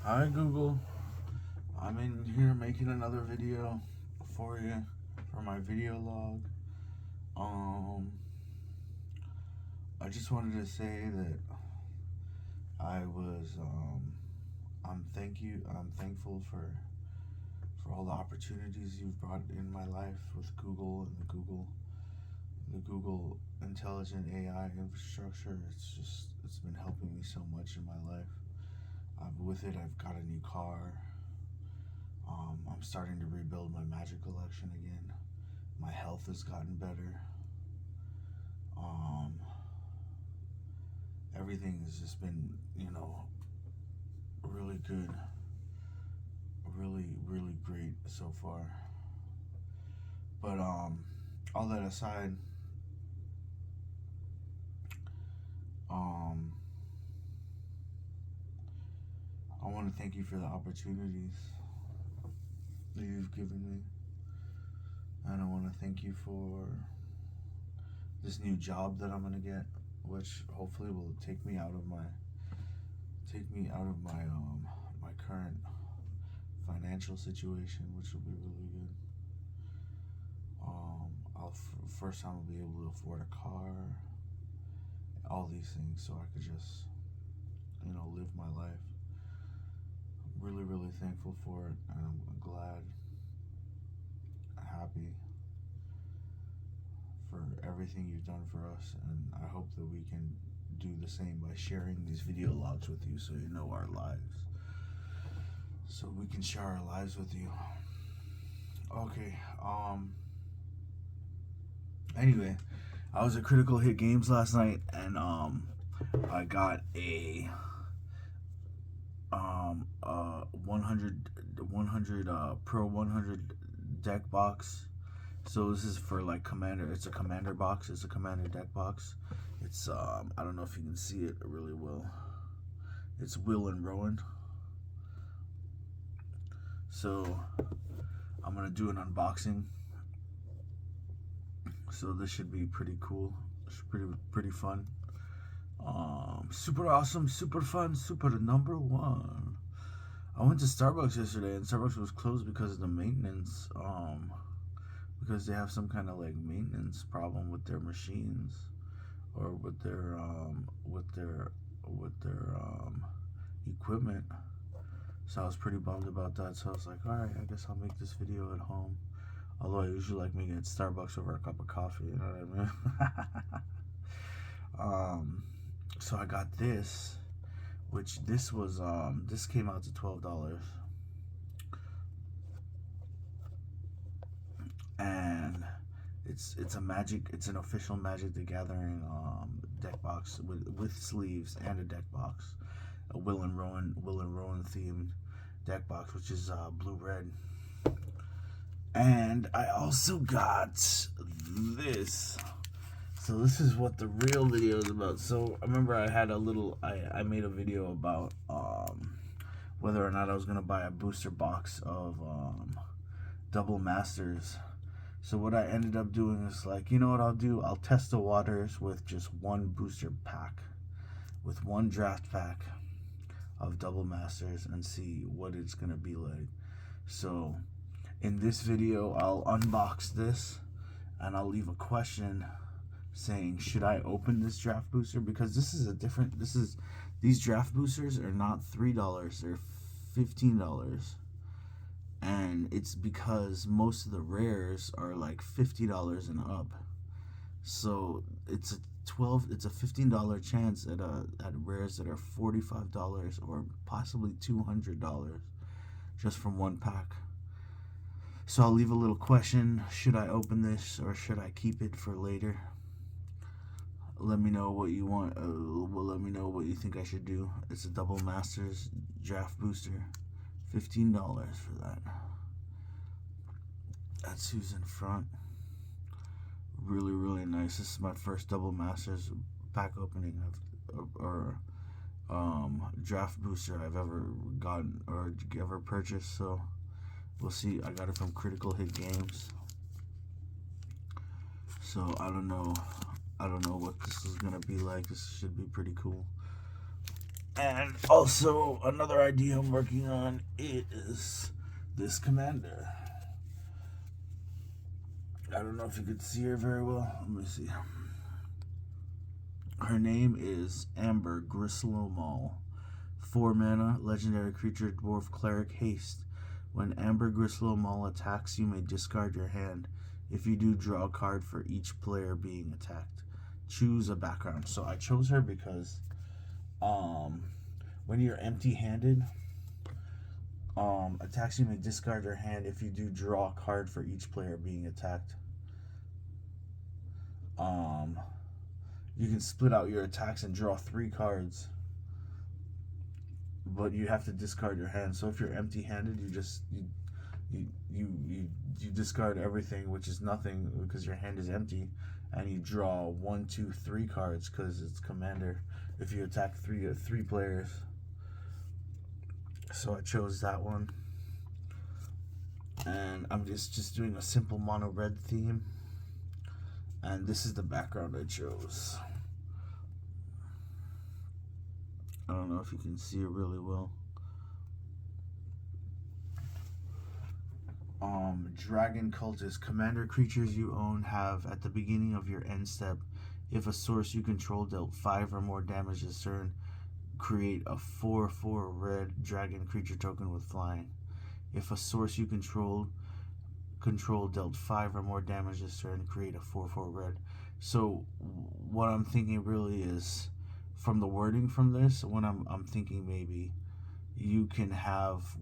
Hi Google, I'm in here making another video for you, for my video log. Um, I just wanted to say that I was, I'm thankful for all the opportunities you've brought in my life with Google and the Google intelligent AI infrastructure. It's been helping me so much in my life. With it, I've got a new car. I'm starting to rebuild my magic collection again. My health has gotten better. Um, Everything has just been, really good. Really great so far. But all that aside, um, I want to thank you for the opportunities that you've given me, and I want to thank you for this new job that I'm gonna get, which hopefully will take me out of my my current financial situation, which will be really good. First time I'll be able to afford a car, all these things, so I could just live my life. I'm really thankful for it, and I'm glad, happy for everything you've done for us, and I hope that we can do the same by sharing these video logs with you, so you know our lives, so we can share our lives with you. Okay. Anyway, I was at Critical Hit Games last night, and I got a 100 Pro 100 deck box. So this is for like Commander. It's a Commander box. It's a Commander deck box. It's I don't know if you can see it really well. It's Will and Rowan. So I'm gonna do an unboxing. So this should be pretty cool. It's pretty fun. Super awesome, super fun, super number one. I went to Starbucks yesterday, and Starbucks was closed because of the maintenance. Because they have some kind of like maintenance problem with their machines, or with their equipment. So I was pretty bummed about that. So I was like, all right, I guess I'll make this video at home. Although I usually like making it at Starbucks over a cup of coffee, you know what I mean? So I got this, which this was this came out to $12, and it's an official Magic the Gathering deck box with sleeves and a deck box, a Will and Rowan themed deck box, which is blue red. And I also got this. So this is what the real video is about. So I remember I had I made a video about whether or not I was gonna buy a booster box of Double Masters. So what I ended up doing is like, you know what I'll do? I'll test the waters with just one booster pack, with one draft pack of Double Masters, and see what it's gonna be like. So in this video, I'll unbox this, and I'll leave a question saying, should I open this draft booster? Because these draft boosters are not $3, they're $15. And it's because most of the rares are like $50 and up. So it's a $15 chance at rares that are $45 or possibly $200 just from one pack. So I'll leave a little question: should I open this or should I keep it for later? Let me know what you want. Let me know what you think I should do. It's a Double Masters draft booster, $15 for that. That's who's in front. Really nice. This is my first Double Masters pack opening or draft booster I've ever gotten or ever purchased. So we'll see. I got it from Critical Hit Games. So I don't know what this is gonna be like. This should be pretty cool. And also, another idea I'm working on is this commander. I don't know if you could see her very well. Let me see. Her name is Amber Grislomal. 4 mana, legendary creature, dwarf cleric, haste. When Amber Grislomal attacks, you may discard your hand. If you do, draw a card for each player being attacked. Choose a background. So I chose her because when you're empty-handed, attacks, you may discard your hand. If you do, draw a card for each player being attacked. You can split out your attacks and draw 3 cards, but you have to discard your hand. So if you're empty-handed, you discard everything, which is nothing because your hand is empty, and you draw 1, 2, 3 cards because it's commander. If you attack three players, so I chose that one, and I'm just doing a simple mono red theme. And this is the background I chose. I don't know if you can see it really well. Dragon Cultist. Commander creatures you own have, at the beginning of your end step, if a source you control dealt 5 or more damage this turn, create a 4/4 red dragon creature token with flying. If a source you control dealt 5 or more damage this turn, create a 4/4 red. So what I'm thinking really is, from the wording from this, when I'm thinking maybe you can have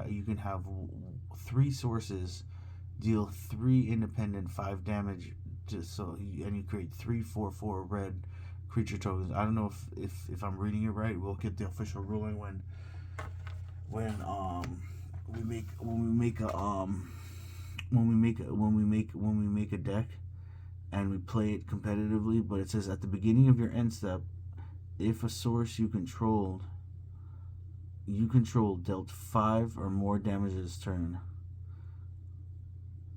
you can have 3 sources deal 3 independent 5 damage and you create 3 4/4 red creature tokens. I don't know if I'm reading it right. We'll get the official ruling when we make a deck and we play it competitively. But it says at the beginning of your end step, if a source you controlled dealt 5 or more damage this turn.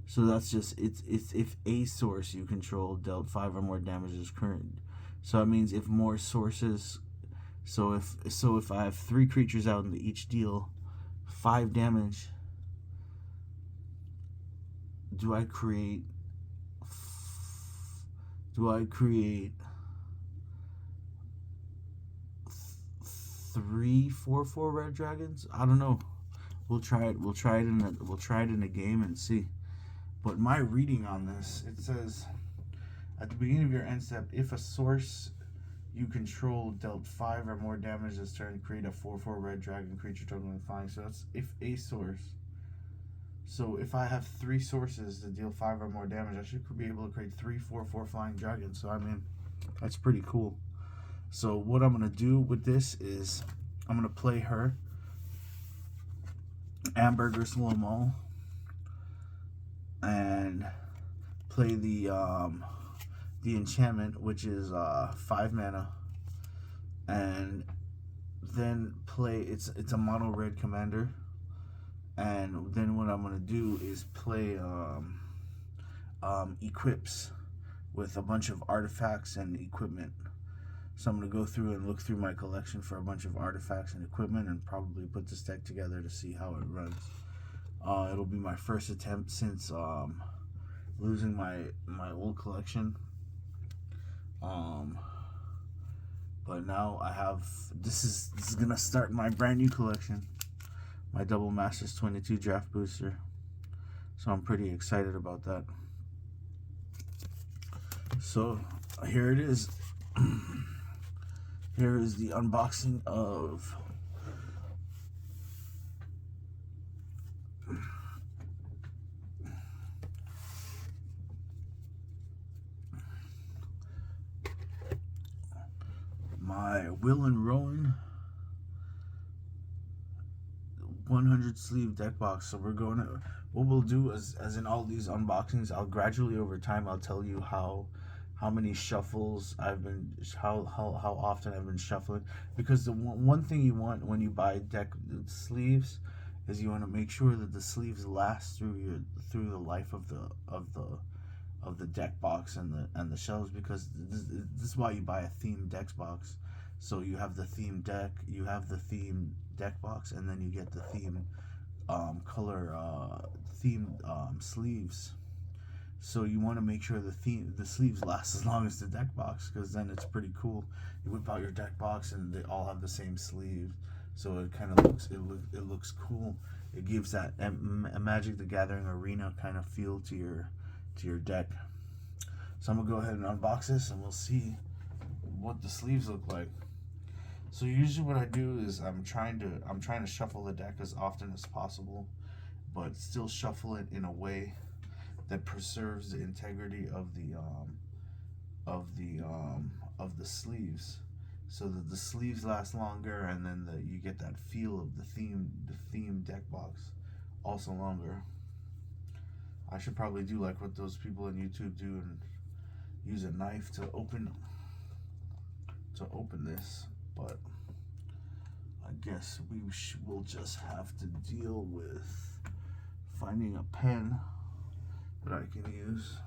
So that's just it's if a source you control dealt 5 or more damage this current. So it means if more sources. So if I have 3 creatures out and they each deal 5 damage, do I create 3 4/4 red dragons? I don't know. We'll try it. We'll try it in a game and see. But my reading on this, it says at the beginning of your end step, if a source you control dealt 5 or more damage this turn, create a 4/4 red dragon creature token with flying. So that's if a source. So if I have 3 sources that deal 5 or more damage, I should be able to create 3 4/4 flying dragons. So I mean, that's pretty cool. So what I'm gonna do with this is I'm gonna play her, Amber Grislomal, and play the enchantment, which is 5 mana, and then play it's a mono red commander. And then what I'm gonna do is play equips with a bunch of artifacts and equipment. So I'm gonna go through and look through my collection for a bunch of artifacts and equipment, and probably put this deck together to see how it runs. It'll be my first attempt since losing my old collection. But now I have this is gonna start my brand new collection. My Double Masters 22 draft booster. So I'm pretty excited about that. So here it is. Here is the unboxing of my Will and Rowan 100 sleeve deck box. So we're going to, what we'll do is, as in all these unboxings, I'll gradually over time I'll tell you how many shuffles I've been, how often I've been shuffling, because the one thing you want when you buy deck sleeves is you want to make sure that the sleeves last through the life of the deck box and the shelves, because this is why you buy a themed deck box. So you have the theme deck, you have the theme deck box, and then you get the theme color theme sleeves. So you want to make sure the sleeves last as long as the deck box, because then it's pretty cool. You whip out your deck box and they all have the same sleeve, so it kind of looks cool. It gives that a Magic the Gathering arena kind of feel to your deck. So I'm gonna go ahead and unbox this, and we'll see what the sleeves look like. So usually what I do is I'm trying to shuffle the deck as often as possible, but still shuffle it in a way that preserves the integrity of the sleeves, so that the sleeves last longer, and then you get that feel of the theme deck box also longer. I should probably do like what those people on YouTube do and use a knife to open this, but I guess we'll just have to deal with finding a pen that I can use.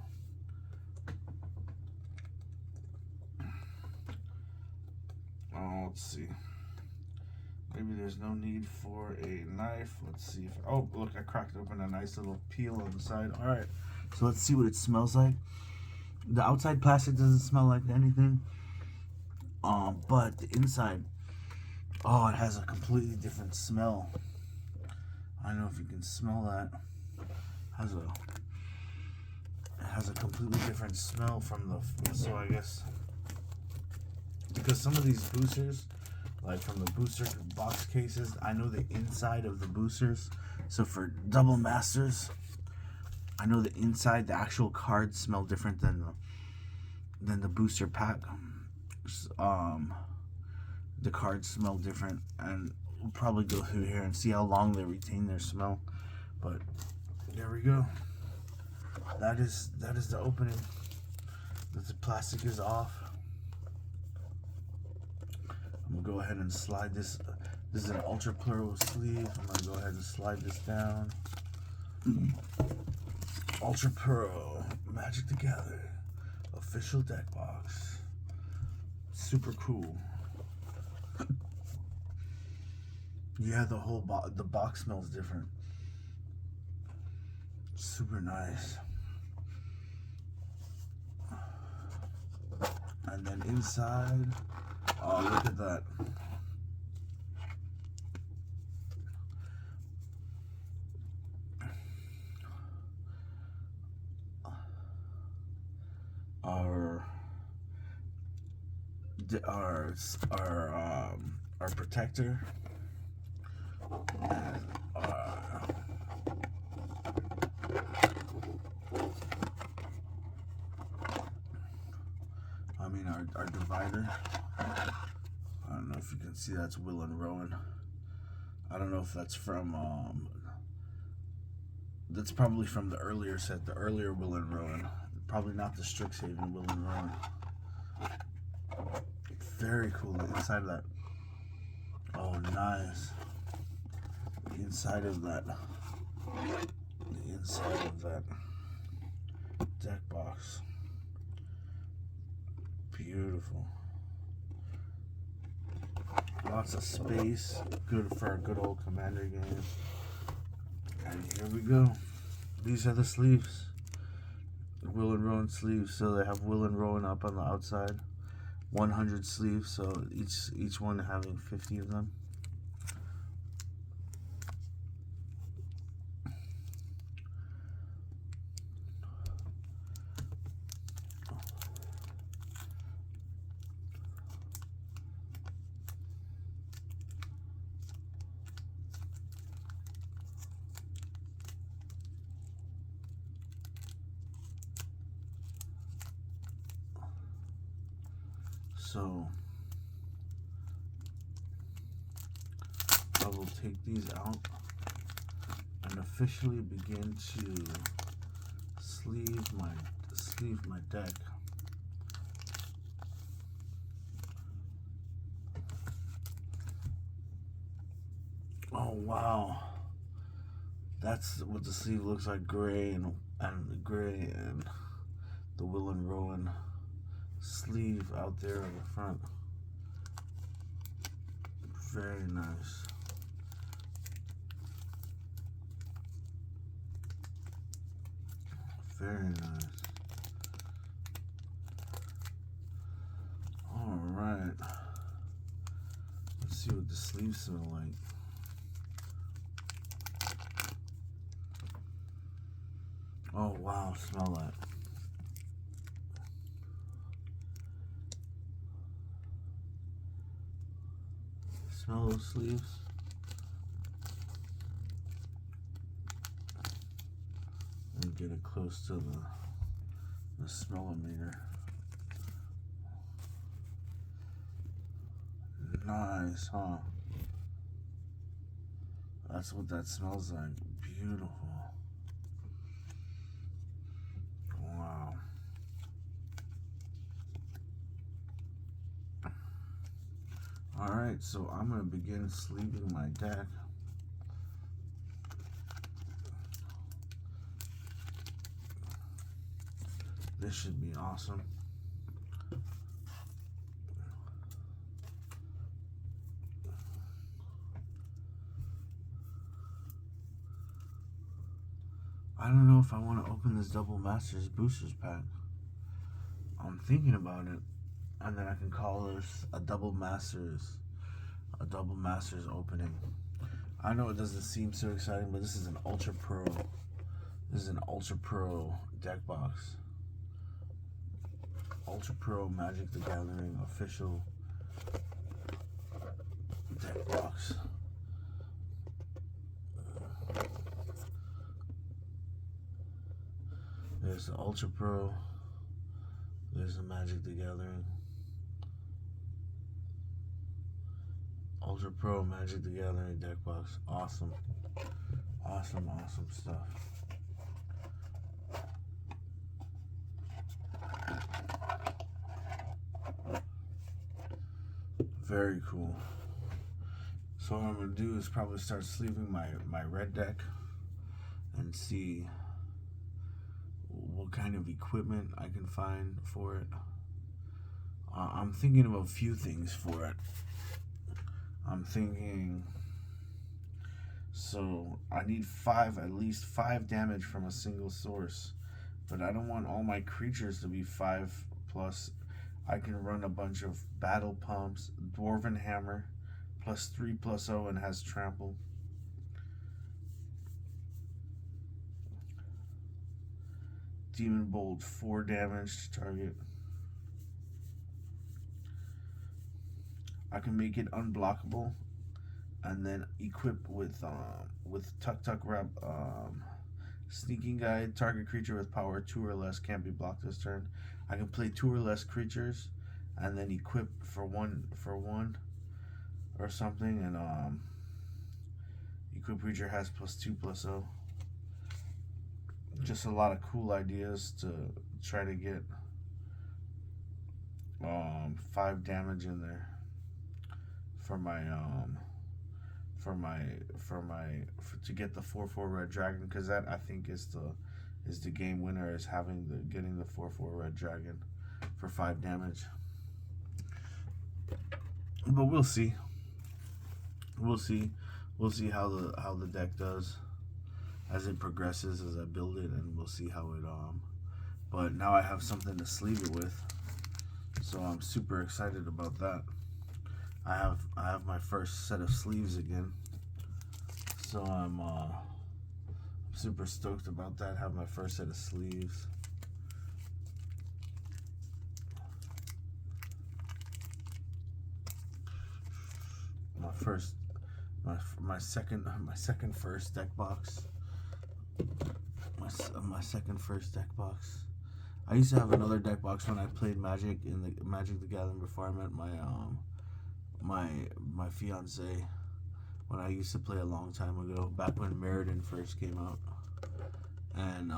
Oh, let's see. Maybe there's no need for a knife. Let's see if... Oh, look, I cracked open a nice little peel on the side. All right, so let's see what it smells like. The outside plastic doesn't smell like anything, but the inside, oh, it has a completely different smell. I don't know if you can smell that. It has a completely different smell from the... So I guess because some of these boosters, like from the booster box cases, I know the inside of the boosters. So for double masters, I know the inside, the actual cards smell different than the booster pack. The cards smell different, and we'll probably go through here and see how long they retain their smell. But there we go. That is the opening. The plastic is off. I'm gonna go ahead and slide this. This is an Ultra Plural sleeve. I'm gonna go ahead and slide this down. Ultra Pro Magic the Gathering official deck box. Super cool. Yeah, the box smells different. Super nice. And then inside, oh, look at that. Our protector, and our divider. I don't know if you can see, that's Will and Rowan. I don't know if that's from that's probably from the earlier set, the earlier Will and Rowan. Probably not the Strixhaven Will and Rowan. Very cool, the inside of that. Oh, nice. The inside of that deck box. Beautiful. Lots of space. Good for a good old Commander game. And here we go. These are the sleeves. Will and Rowan sleeves. So they have Will and Rowan up on the outside. 100 sleeves, so each one having 50 of them. So I will take these out and officially begin to sleeve my deck. Oh wow, that's what the sleeve looks like, gray and the Will and Rowan sleeve out there in the front. Very nice. Very nice. All right. Let's see what the sleeves smell like. Oh wow, smell that. Smell those sleeves. And get it close to the smellometer. Nice, huh? That's what that smells like. Beautiful. Wow. Alright, so I'm going to begin sleeving my deck. This should be awesome. I don't know if I want to open this Double Masters Boosters pack. I'm thinking about it, and then I can call this a Double Masters opening. I know it doesn't seem so exciting, but this is an Ultra Pro. This is an Ultra Pro deck box. Ultra Pro Magic the Gathering official deck box. There's the Ultra Pro. There's the Magic the Gathering. Ultra Pro Magic the Gathering deck box. Awesome. Awesome, awesome stuff. Very cool. So what I'm going to do is probably start sleeving my red deck and see what kind of equipment I can find for it. I'm thinking of a few things for it. I'm thinking, so I need at least 5 damage from a single source, but I don't want all my creatures to be 5+. I can run a bunch of battle pumps, Dwarven Hammer, +3/+0 and has trample. Demon Bolt, 4 damage to target. I can make it unblockable, and then equip with Tuk Tuk Rep, Sneaking Guide. Target creature with power 2 or less can't be blocked this turn. I can play 2 or less creatures, and then equip for one or something, and equip creature has +2/+0. Just a lot of cool ideas to try to get 5 damage in there for my to get the 4/4 red dragon, because that I think is the game winner, is getting the 4/4 red dragon for 5 damage. But we'll see. We'll see how the deck does as it progresses, as I build it, and we'll see how it but now I have something to sleeve it with, so I'm super excited about that. I have my first set of sleeves again, so I'm super stoked about that. Have my first set of sleeves. My second first deck box. My second first deck box. I used to have another deck box when I played Magic in the Magic the Gathering before I met my fiance, when I used to play a long time ago, back when Meriden first came out. And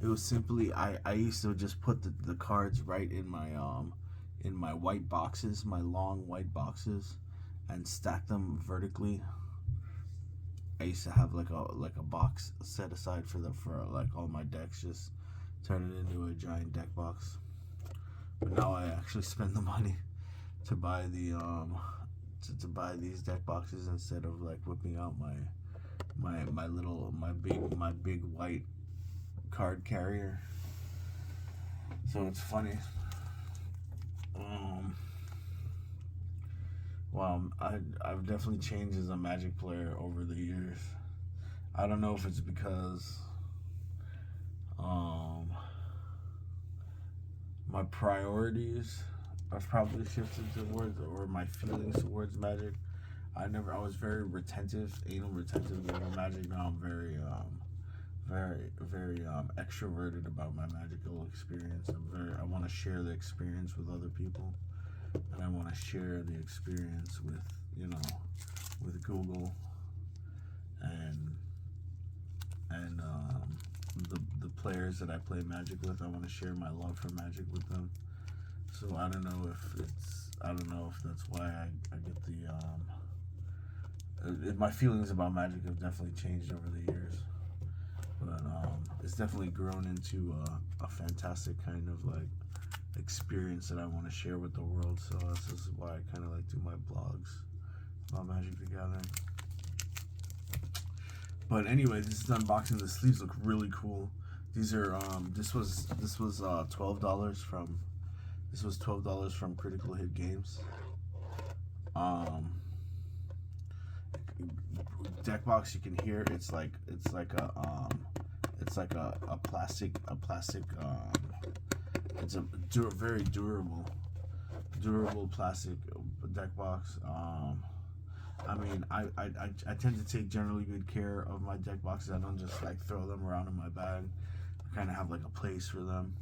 it was simply I used to just put the cards right in my white boxes, my long white boxes, and stack them vertically. I used to have like a box set aside for like all my decks, just turn it into a giant deck box. But now I actually spend the money to buy the to buy these deck boxes instead of like whipping out my big white card carrier. So it's funny. Wow, I've definitely changed as a Magic player over the years. I don't know if it's because my priorities have probably shifted towards, or my feelings towards Magic. I was very anal retentive over Magic. Now I'm very extroverted about my magical experience. I want to share the experience with other people, and I want to share the experience with Google and the players that I play Magic with. I want to share my love for Magic with them. So I don't know if that's why I get my feelings about Magic have definitely changed over the years. But it's definitely grown into a fantastic kind of like experience that I want to share with the world. So this is why I kind of like do my blogs about Magic the Gathering. But anyway, this is unboxing. The sleeves look really cool. These are this was $12 from Critical Hit Games. Deck box, you can hear it's like a plastic it's a very durable plastic deck box. I mean, I tend to take generally good care of my deck boxes. I don't just like throw them around in my bag. I kind of have like a place for them.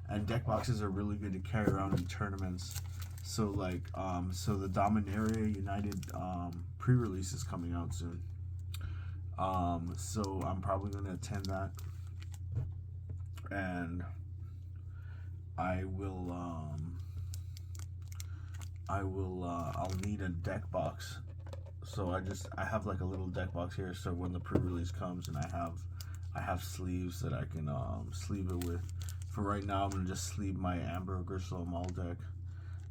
And deck boxes are really good to carry around in tournaments. So like, so the Dominaria United Prerelease is coming out soon. So I'm probably going to attend that, and I'll need a deck box. So I have like a little deck box here. So when the pre-release comes, and I have sleeves that I can sleeve it with. For right now, I'm gonna just sleeve my Amber Gristle Mall deck,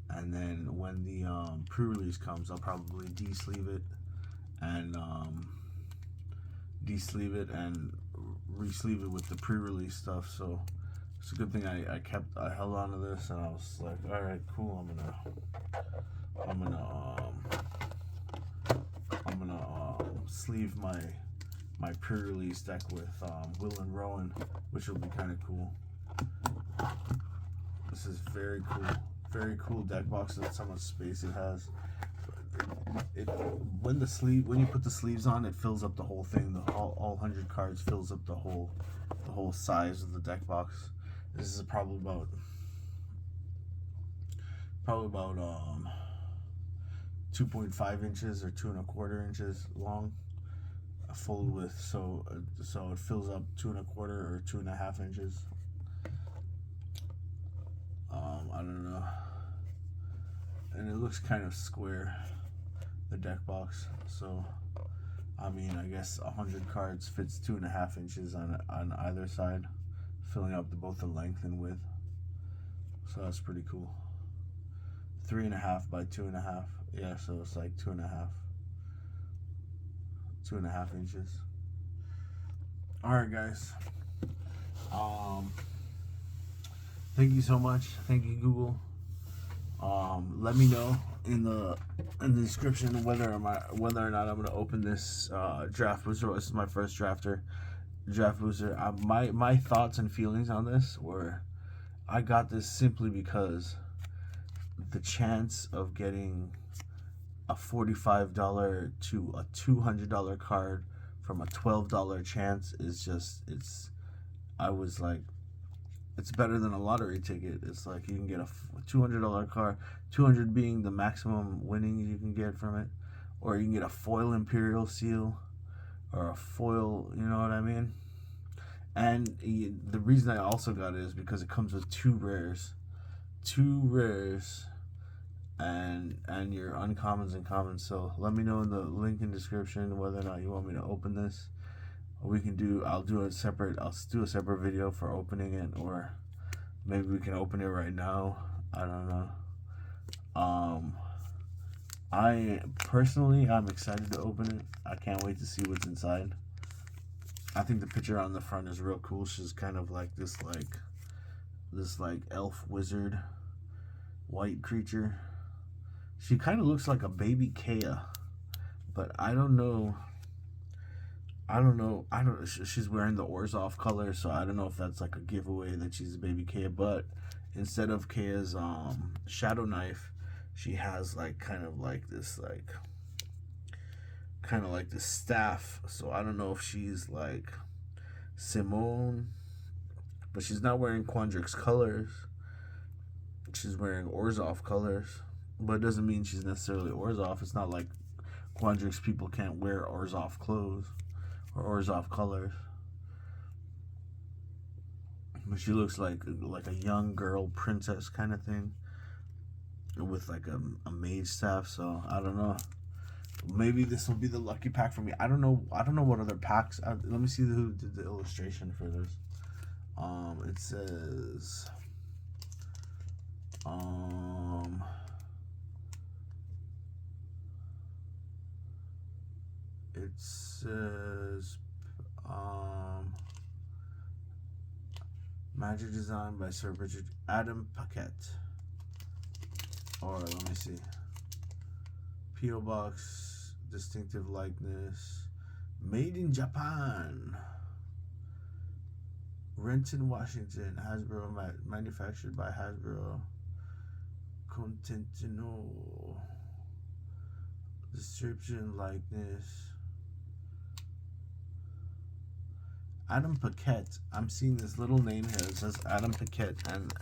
and then when the pre-release comes, I'll probably de-sleeve it and re-sleeve it with the pre-release stuff. So it's a good thing I held on to this, and I was like, all right, cool. I'm gonna sleeve my pre-release deck with Will and Rowan, which will be kind of cool. This is very cool deck box. That's how much space it has. When you put the sleeves on, it fills up the whole thing. All 100 cards fills up the whole size of the deck box. This is probably about 2.5 inches or 2¼ inches long, full width. So it fills up 2¼ or 2½ inches. I don't know, and it looks kind of square, the deck box. So I mean, I guess 100 cards fits 2½ inches on either side, filling up both the length and width. So that's pretty cool. 3½ by 2½. Yeah, so it's like 2½ inches. All right, guys. Thank you so much. Thank you, Google. Let me know in the description whether or not I'm gonna open this draft booster. This is my first draft booster. My thoughts and feelings on this were, I got this simply because the chance of getting a $45 to a $200 card from a $12 chance is just, I was like, it's better than a lottery ticket. It's like you can get a $200 card, 200 being the maximum winnings you can get from it, or you can get a foil Imperial Seal, or a foil, you know what I mean? And the reason I also got it is because it comes with two rares, and your uncommons and commons. So let me know in the link in the description whether or not you want me to open this. I'll do a separate video for opening it, or maybe we can open it right now. I don't know. I personally, I'm excited to open it. I can't wait to see what's inside. I think the picture on the front is real cool. She's kind of like this elf wizard white creature. She kind of looks like a baby Kea, but I don't know. She's wearing the Orzhov color, so I don't know if that's like a giveaway that she's a baby Kea. But instead of Kea's shadow knife, she has like kind of like this staff. So I don't know if she's like Simone, but she's not wearing Quandrix's colors. She's wearing Orzhov colors, but it doesn't mean she's necessarily Orzhov. It's not like Quandrix people can't wear Orzhov clothes or Orzhov colors. But she looks like a young girl princess kind of thing with like a mage staff. So I don't know. Maybe this will be the lucky pack for me. I don't know what other packs. Let me see who did the illustration for this. It says it says magic design by Sir Richard Adam Paquette. Or let me see. P.O. Box, distinctive likeness, made in Japan. Renton, Washington, Hasbro, manufactured by Hasbro. Contentino. Description, likeness. Adam Paquette. I'm seeing this little name here. It says Adam Paquette, and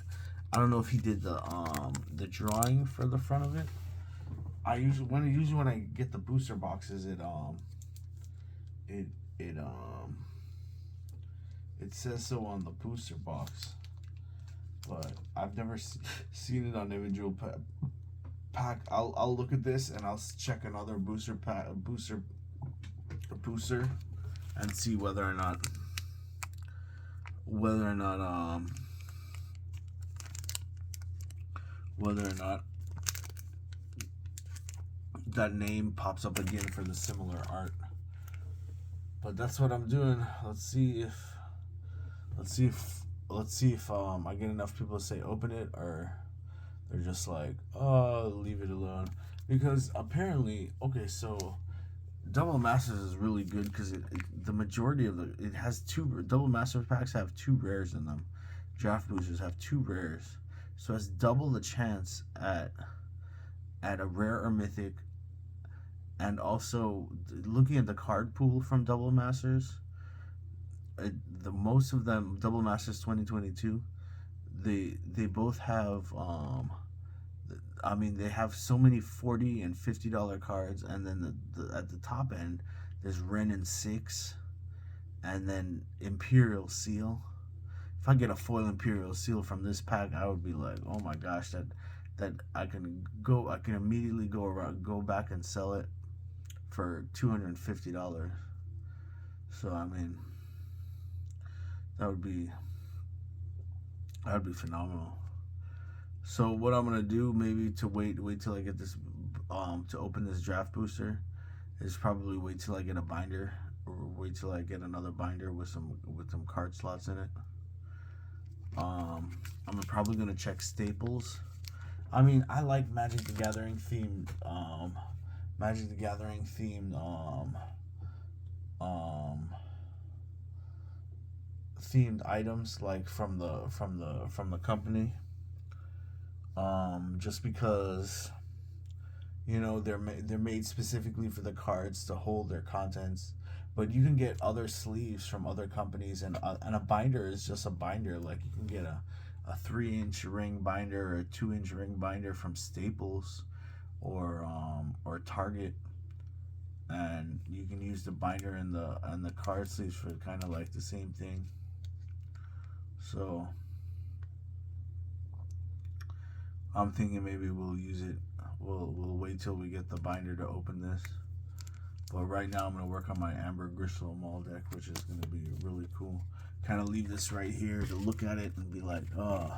I don't know if he did the drawing for the front of it. Usually when I get the booster boxes, it says so on the booster box, but I've never seen it on individual pack. I'll look at this and I'll check another booster and see whether or not that name pops up again for the similar art. But that's what I'm doing. Let's see if I get enough people to say open it, or they're just like, oh, leave it alone. Because apparently, okay, so Double Masters is really good because the majority of it has two. Double Masters packs have 2 rares in them. Draft boosters have 2 rares, so it's double the chance at a rare or mythic. And also, looking at the card pool from Double Masters, the most of them, Double Masters 2022, they both have they have so many $40 and $50 cards, and then at the top end there's Ren and 6, and then Imperial Seal. If I get a foil Imperial Seal from this pack, I would be like, oh my gosh, that I can immediately go back and sell it for $250. So I mean, that would be phenomenal. So what I'm gonna do, maybe to wait till I get this to open this draft booster, is probably wait till I get a binder, or wait till I get another binder with some card slots in it. I'm probably gonna check Staples. I mean, I like Magic the Gathering themed themed items, like from the company. Just because, you know, they're made specifically for the cards to hold their contents, but you can get other sleeves from other companies, and a binder is just a binder. Like, you can get a 3-inch ring binder or a 2-inch ring binder from Staples or Target, and you can use the binder and the card sleeves for kind of like the same thing. So I'm thinking maybe we'll use it. We'll wait till we get the binder to open this. But right now I'm gonna work on my Amber Gristle Mall deck, which is gonna be really cool. Kind of leave this right here to look at it and be like, oh,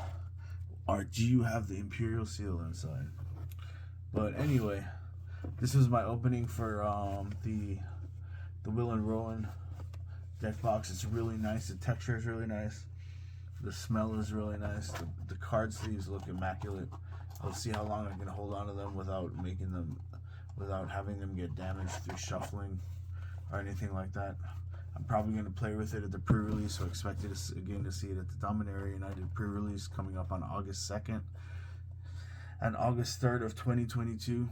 do you have the Imperial Seal inside? But anyway, this was my opening for the Will and Rowan deck box. It's really nice. The texture is really nice. The smell is really nice. The card sleeves look immaculate. I'll see how long I can hold on to them without having them get damaged through shuffling or anything like that. I'm probably going to play with it at the pre-release, so expect it again to see it at the Dominaria United Prerelease coming up on August 2nd and August 3rd of 2022.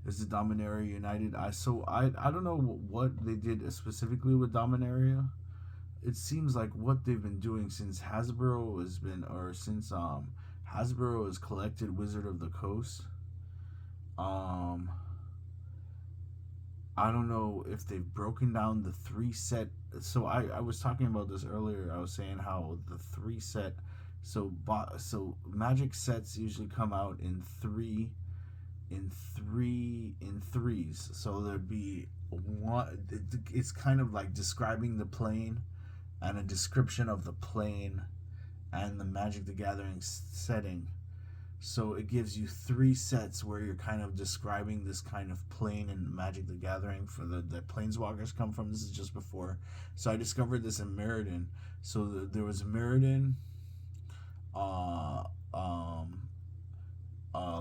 Is the Dominaria United. I don't know what they did specifically with Dominaria. It seems like what they've been doing since Hasbro has collected Wizard of the Coast. I don't know if they've broken down the 3-set. So I was talking about this earlier. I was saying how the 3-set. So Magic sets usually come out in threes. So there'd be one. It's kind of like describing the plane and a description of the plane and the Magic the Gathering setting. So it gives you 3 sets where you're kind of describing this kind of plane in Magic the Gathering for the Planeswalkers come from. This is just before. So I discovered this in Mirrodin. So there was Mirrodin.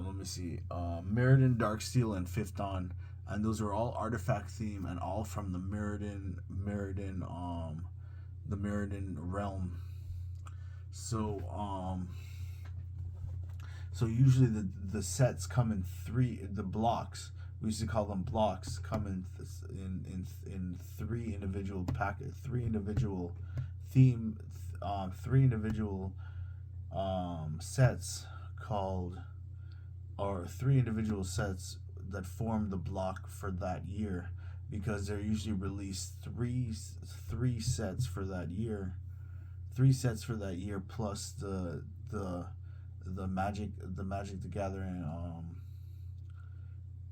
Let me see. Mirrodin, Darksteel, and Fifth Dawn. And those are all artifact theme and all from the Mirrodin realm. So usually the sets come in 3. The blocks, we used to call them blocks, come in 3 individual packet, 3 individual theme, 3 individual sets called, or 3 individual sets that form the block for that year, because they're usually released three sets for that year. 3 sets for that year plus the Magic the Gathering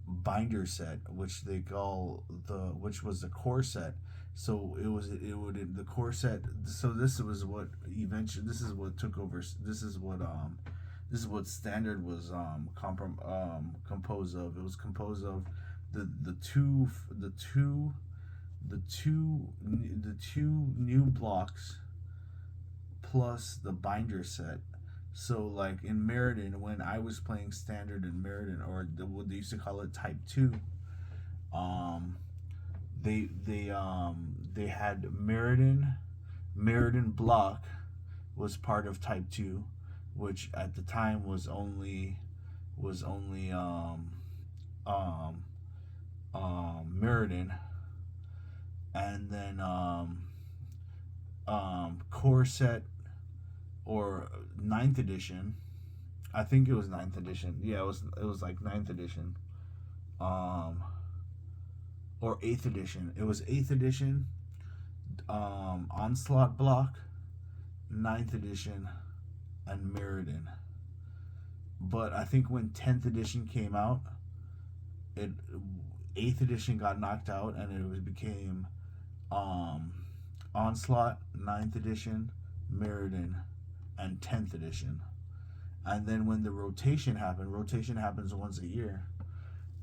binder set, which they call which was the core set. So the core set. So this was what eventually. This is what took over. This is what Standard was composed of. It was composed of the two new blocks plus the binder set. So like in Mirrodin, when I was playing Standard in Mirrodin, or what they used to call it Type 2, they had Mirrodin block was part of Type 2, which at the time was only Mirrodin, and then core set, or 9th edition. I think it was 9th edition. Yeah, it was like 9th edition. Or 8th edition. It was 8th edition. Onslaught block, 9th edition, and Mirrodin. But I think when 10th edition came out, 8th edition got knocked out, and it became Onslaught, 9th edition, Mirrodin, and 10th edition. And then when the rotation happens once a year.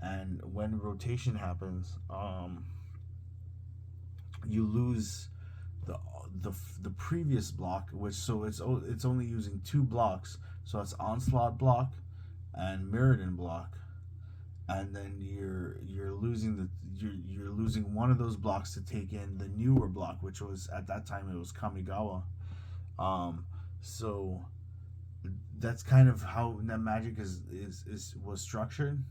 And when rotation happens, you lose the previous block, which, so it's only using 2 blocks. So it's Onslaught block and Mirrodin block. And then you're losing you're losing one of those blocks to take in the newer block, which was, at that time, it was Kamigawa. So that's kind of how Net Magic was structured.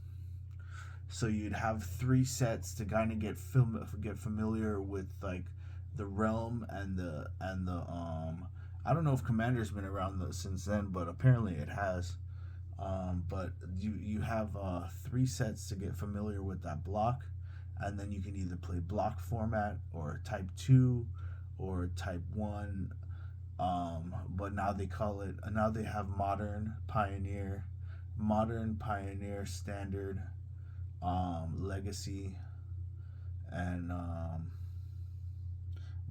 So you'd have 3 sets to kind of get familiar with like the realm and the I don't know if Commander's been around since then, but apparently it has. But you have 3 sets to get familiar with that block, and then you can either play block format or Type 2 or Type 1. But now they have Modern, Pioneer, Standard, Legacy, and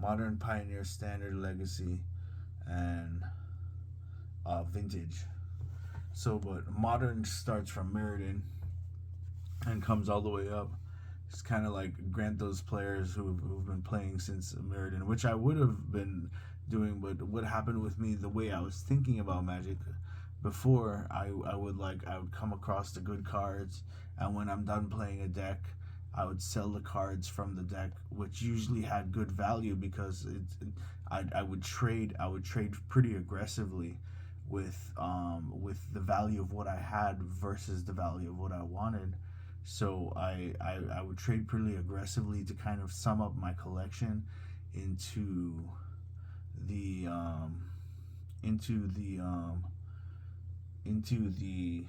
Modern, Pioneer, Standard, Legacy, and Vintage. So, but modern starts from Mirrodin and comes all the way up. It's kind of like grant those players who've been playing since Mirrodin, which I would have been doing, but what happened with me, the way I was thinking about Magic before, I would come across the good cards, and when I'm done playing a deck, I would sell the cards from the deck, which usually had good value because I would trade pretty aggressively with the value of what I had versus the value of what I wanted. So I would trade pretty aggressively to kind of sum up my collection into the into the into the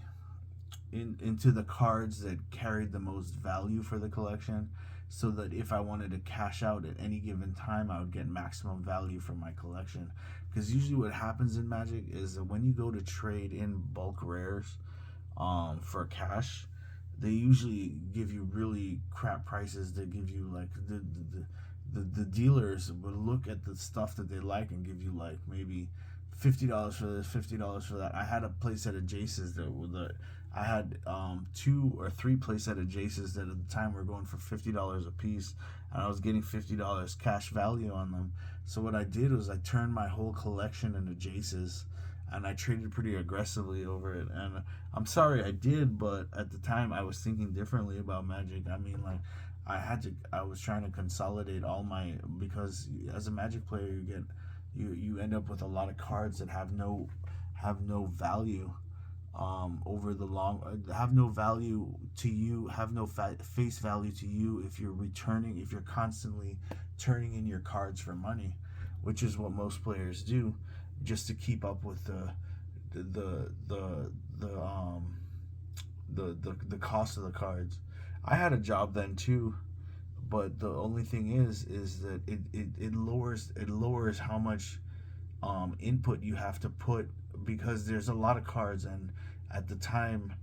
into the cards that carried the most value for the collection, so that if I wanted to cash out at any given time, I would get maximum value from my collection. Because usually what happens in Magic is that when you go to trade in bulk rares for cash, they usually give you really crap prices. They give you like the dealers will look at the stuff that they like and give you like maybe $50 for this, $50 for that. I had a playset of Jaces that I had 2 or 3 playset of Jaces that at the time were going for $50 a piece, and I was getting $50 cash value on them. So what I did was I turned my whole collection into Jaces, and I traded pretty aggressively over it. And I'm sorry I did, but at the time I was thinking differently about Magic. I mean, like, I was trying to consolidate all my, because as a Magic player you end up with a lot of cards that have no value over the long, have no value to you, have no face value to you if you're constantly turning in your cards for money, which is what most players do just to keep up with the cost of the cards. I had a job then too, but the only thing is that it lowers how much input you have to put, because there's a lot of cards, and at the time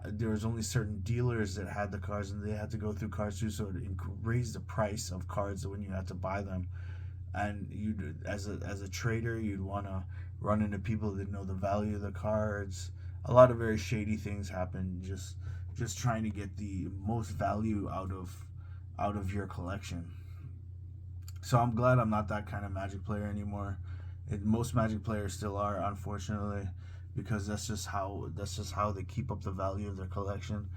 there was only certain dealers that had the cards, and they had to go through cards too, so it raised the price of cards when you had to buy them. And you, as a trader, you'd want to run into people that know the value of the cards. A lot of very shady things happen just trying to get the most value out of your collection. So I'm glad I'm not that kind of Magic player anymore. Most Magic players still are, unfortunately, because that's just how they keep up the value of their collection.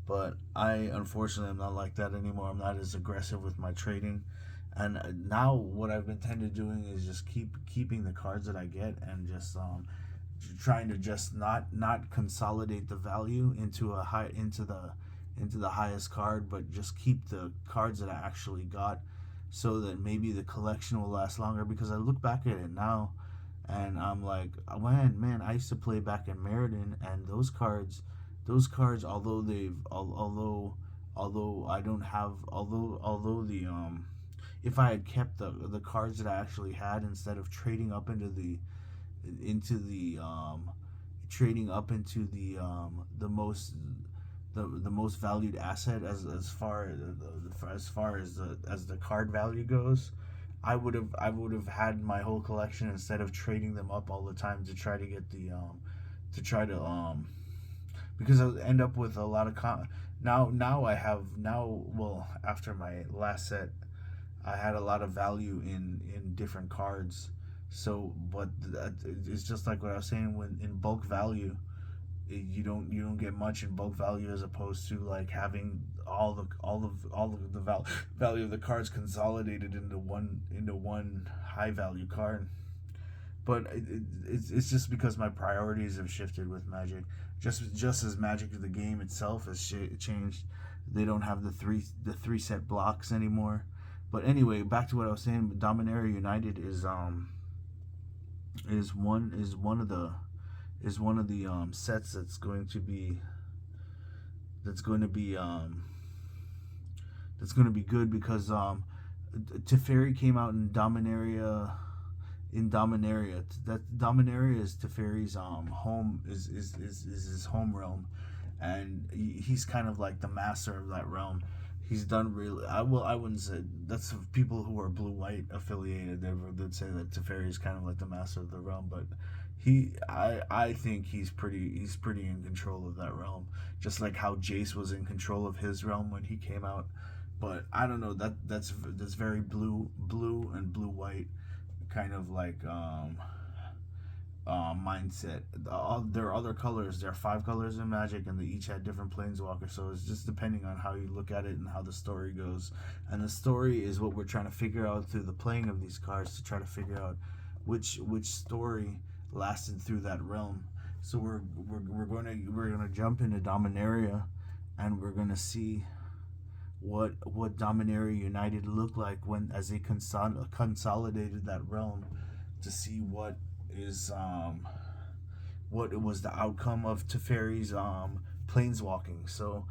But I, unfortunately, am not like that anymore. I'm not as aggressive with my trading. And now what I've been tended doing is just keeping the cards that I get, and just trying to just not consolidate the value into the highest card, but just keep the cards that I actually got, so that maybe the collection will last longer. Because I look back at it now, and I'm like, man, I used to play back in Mirrodin, and those cards, although I don't have, although the if I had kept the cards that I actually had, instead of trading up into the the most valued asset as far as the card value goes, I would have had my whole collection, instead of trading them up all the time to try to get because I end up with a lot of well, after my last set, I had a lot of value in different cards. So, but it's just like what I was saying, when in bulk value, you don't get much in bulk value, as opposed to like having all of the value of the cards consolidated into one high value card. But it's just because my priorities have shifted with Magic. Just as Magic, the game itself has changed. They don't have the three set blocks anymore. But anyway, back to what I was saying. Dominaria United is one of the sets that's going to be good, because Teferi came out in Dominaria. That Dominaria is Teferi's home, is his home realm, and he's kind of like the master of that realm. He's done really. I wouldn't say that's people who are blue-white affiliated. They'd say that Teferi is kind of like the master of the realm, but I think he's pretty in control of that realm, just like how Jace was in control of his realm when he came out. But I don't know, that's very blue and blue white kind of like mindset. There are other colors. There are 5 colors in Magic, and they each had different planeswalkers. So it's just depending on how you look at it and how the story goes. And the story is what we're trying to figure out through the playing of these cards, to try to figure out which story lasted through that realm. So we're gonna jump into Dominaria, and we're gonna see what Dominaria United looked like when, as they consolidated that realm, to see what it was the outcome of Teferi's planeswalking. So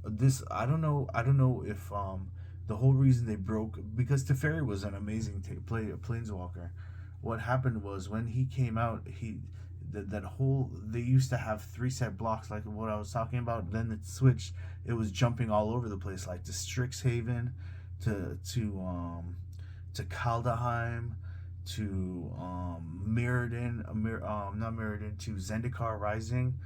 this, I don't know if the whole reason they broke, because Teferi was an amazing planeswalker. What happened was, when he came out, that whole, they used to have 3 set blocks like what I was talking about. Then it switched. It was jumping all over the place, like to Strixhaven, to Kaldheim, to Mirrodin, not Mirrodin, to Zendikar Rising,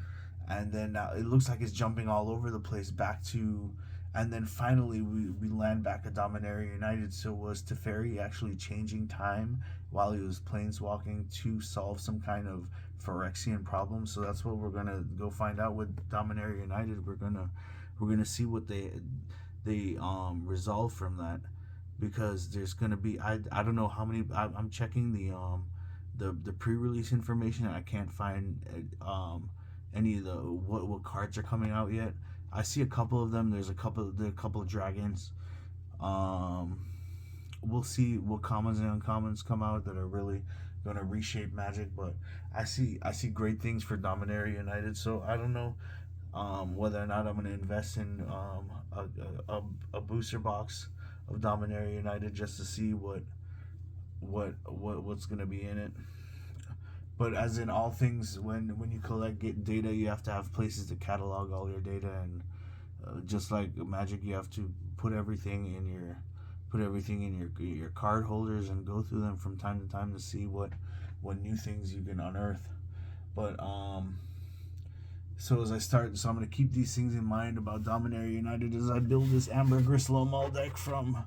and then it looks like it's jumping all over the place back to, and then finally we land back at Dominaria United. So was Teferi actually changing time while he was planeswalking to solve some kind of Phyrexian problem? So that's what we're gonna go find out with Dominaria United. We're gonna see what they resolve from that, because there's gonna be, I don't know how many. I'm checking the pre-release information. I can't find any of the what cards are coming out yet. I see a couple of them. There's a couple of dragons. We'll see what commons and uncommons come out that are really going to reshape Magic. But I see great things for Dominaria United. So I don't know whether or not I'm going to invest in a booster box of Dominaria United just to see what's going to be in it. But as in all things, when you get data, you have to have places to catalog all your data, and just like Magic, you have to put everything in your card holders and go through them from time to time to see what new things you can unearth. But so as I start, so I'm gonna keep these things in mind about Dominaria United as I build this Amber Grislow Mull deck from,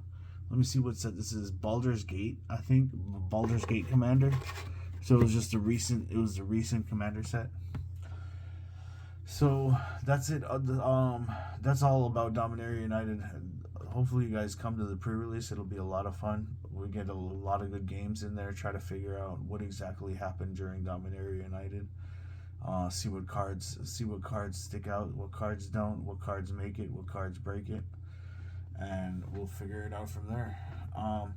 let me see what set this is, Baldur's Gate, I think, Baldur's Gate Commander. So it was just the recent Commander set. So that's it. That's all about Dominaria United. Hopefully you guys come to the pre-release. It'll be a lot of fun. We get a lot of good games in there. Try to figure out what exactly happened during Dominaria United. See what cards stick out, what cards don't, what cards make it, what cards break it, and we'll figure it out from there. All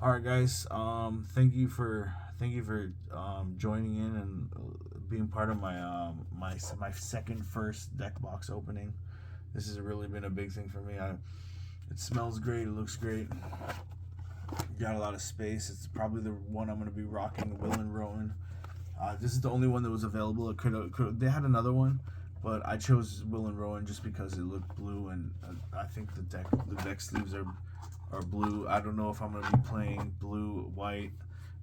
right, guys. Thank you for joining in and being part of my my first deck box opening. This has really been a big thing for me. It smells great. It looks great. Got a lot of space. It's probably the one I'm going to be rocking, Will and Rowan. This is the only one that was available. They had another one, but I chose Will and Rowan just because it looked blue, and I think the deck sleeves are blue. I don't know if I'm going to be playing blue, white,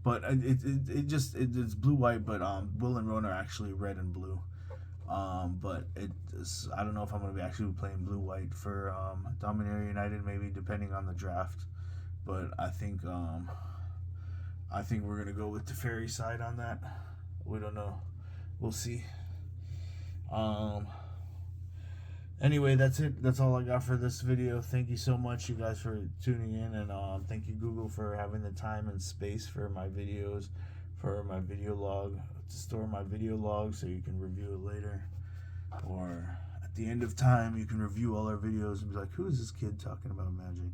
but it's blue, white, but Will and Rowan are actually red and blue. But I don't know if I'm going to be actually playing blue, white for Dominaria United, maybe, depending on the draft. But I think we're going to go with Teferi side on that. We don't know. We'll see. Anyway, that's it. That's all I got for this video. Thank you so much, you guys, for tuning in, and thank you, Google, for having the time and space for my videos, for my video log, to store my video log so you can review it later, or at the end of time you can review all our videos and be like, who is this kid talking about Magic?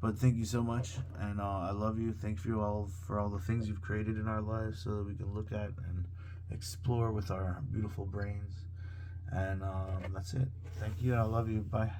But thank you so much, and I love you. Thank you all for all the things you've created in our lives so that we can look at and explore with our beautiful brains. And that's it. Thank you. I love you. Bye.